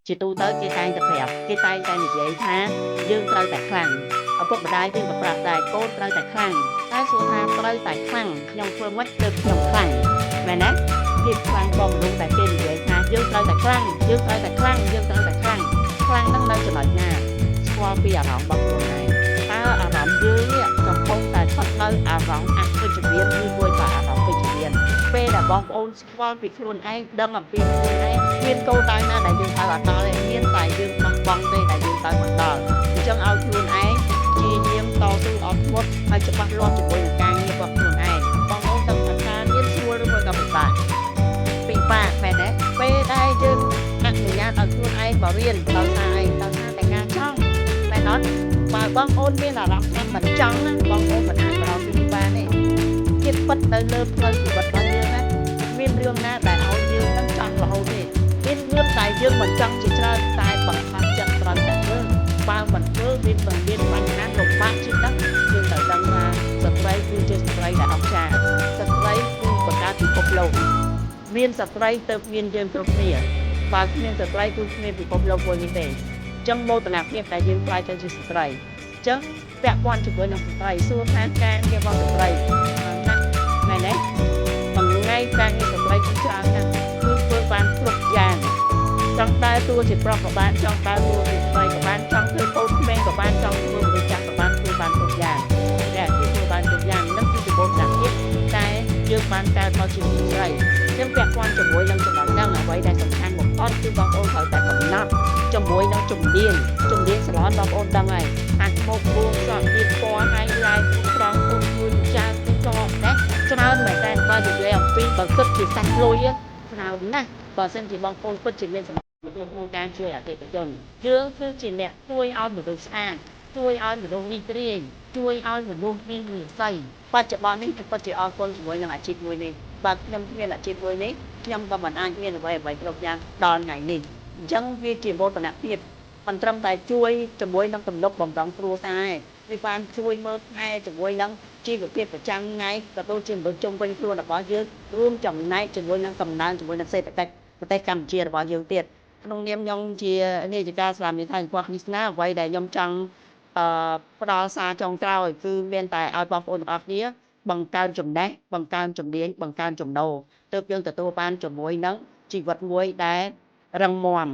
ជាទូទៅគេតែងតែប្រាប់គេតែងតែនិយាយថាយើងត្រូវតែខ្លាំងឪពុកម្ដាយយើងក៏ប្រាប់ដែរកូនត្រូវតែខ្លាំងតែសួរថាត្រូវតែខ្លាំងខ្ញុំធ្វើមិនទើបខ្ញុំខ្លាំងមែនទេភាពខ្លាំងរបស់មនុស្សដែលគេនិយាយថាយើងត្រូវតែខ្លាំងយើងត្រូវតែខ្លាំងយើងត្រូវតែខ្លាំងខ្លាំងនឹងនៅចំណុចណាស្គាល់ពីអារម្មណ៍របស់ខ្លួនឯងតើអារម្មណ៍យើងនេះកំពុងតែស្ថិតនៅអារម្មណ៍អវិជ្ជមានឬមួយក៏អារម្មណ៍វិជ្ជមានពេលដែលបងប្អូនស្គាល់ពីខ្លួនឯងដឹងអំពីខ្លួនឯងមានកោលដៅណាដែលយើងត្រូវអត់ដល់ទេមានតែយើងបោះបង់ទេដែលយើងត្រូវមិនដល់អញ្ចឹងឲ្យខ្លួនឯងព្យាយាមតស៊ូអត់ធ្មត់ហើយច្បាស់លាស់ជាមួយនឹងការងាររបស់ខ្លួនឯងបងប្អូនទាំងការងារស្រួលឬមួយក៏ពិបាកមែនទេពេលដែលយើងអនុញ្ញាតឲ្យខ្លួនឯងបរៀនដោយសារអីដោយសារតែការចង់មែនអត់បើបងប្អូនមានអារម្មណ៍ថាមិនចង់ណាបងប្អូនមិនអាចបរោពីបានទេចិត្តពិតទៅលើផ្លូវជីវិតរបស់យើងណាមានរឿងណាដែលឲ្យយើងនឹងចង់រហូតទេមានរឿងតែយើងមិនចង់ជាច្រើនតែបង្ខំចិត្តត្រង់តែធ្វើបើមិនធ្វើវាមិនមានបញ្ហាលំបាកជាងហ្នឹងយើងត្រូវដឹងថាស្ត្រីគឺជាស្ត្រីដែលអស្ចារ្យស្ត្រីគឺបង្កើតពិភពលោកមានស្ត្រីទៅមានយើងគ្រប់គ្នាបើគ្មានស្ត្រីគឺគ្មានពិភពលោកមួយនេះទេអញ្ចឹងមោទនភាពដែលយើងខ្លាចទៅជាស្ត្រីអញ្ចឹងពាក់ព័ន្ធជាមួយនឹងស្ត្រីសួរថាការងាររបស់ស្ត្រីណាមែនទេថ្ងៃការងារស្ត្រីគឺច្រើនណាស់គឺធ្វើបានគ្រប់យ៉ាងចង់តែតួជាប្រុសក៏បានចង់តែតួជាស្រីក៏បានចង់ធ្វើកូនក្មេងក៏បានចង់ធ្វើមនុស្សចាស់ក៏បានធ្វើបានគ្រប់យ៉ាងតែគឺធ្វើបានគ្រប់យ៉ាងនឹងគឺជាមោទនភាពតែយើងបានកើតមកជាស្ត្រីចឹងពាក់ព័ន្ធជាមួយនឹងចំណុចហ្នឹងអ្វីដែលសំខាន់បំផុតគឺបងប្អូនត្រូវតែកំណត់ជាមួយនឹងជំនាញសាឡនបងប្អូនដឹងហើយអាចមកគួងសក់ទៀតពណ៌ហើយឡាយត្រង់គួងជួយចាស់គឺក៏ណាច្រើនមែនតើបើនិយាយអំពីបើគិតជាសាច់លុយច្រើនណាស់បើសិនជាបងប្អូនពិតជាមានសមត្ថភាពក្នុងការជួយអតិថិជនយើងគឺជាអ្នកជួយឲ្យមនុស្សស្អាតជួយឲ្យមនុស្សរីករាយជួយឲ្យមនុស្សមានវិស័យបច្ចុប្បន្ននេះពិតជាអរគុណជាមួយនឹងអាជីពមួយនេះបើខ្ញុំគ្មានអាជីពមួយនេះខ្ញុំក៏មិនអាចមានអ្វីគ្រប់យ៉ាងដល់ថ្ងៃនេះអញ្ចឹងវាជាមោទនភាពមិនត្រឹមតែជួយជាមួយនឹងទំនុកបំរុងគ្រួសារទេវាបានជួយមើលថែជាមួយនឹងជីវភាពប្រចាំថ្ងៃក៏ដូចជាមនុស្សជុំវិញខ្លួនរបស់យើងរួមចំណែកជាមួយនឹងកំណើនជាមួយនឹងសេដ្ឋកិច្ចប្រទេសកម្ពុជារបស់យើងទៀតក្នុងនាមខ្ញុំជានាយិកាស្លាមនិថៃអង្គនេះណាអ្វីដែលខ្ញុំចង់ផ្ដល់សារចុងក្រោយគឺមានតែឲ្យបងប្អូនទាំងអស់គ្នាបង្កើនចំណេះបង្កើនជំនាញបង្កើនចំណូលទើបយើងទទួលបានជាមួយនឹងជីវិតមួយដែលរឹងមាំ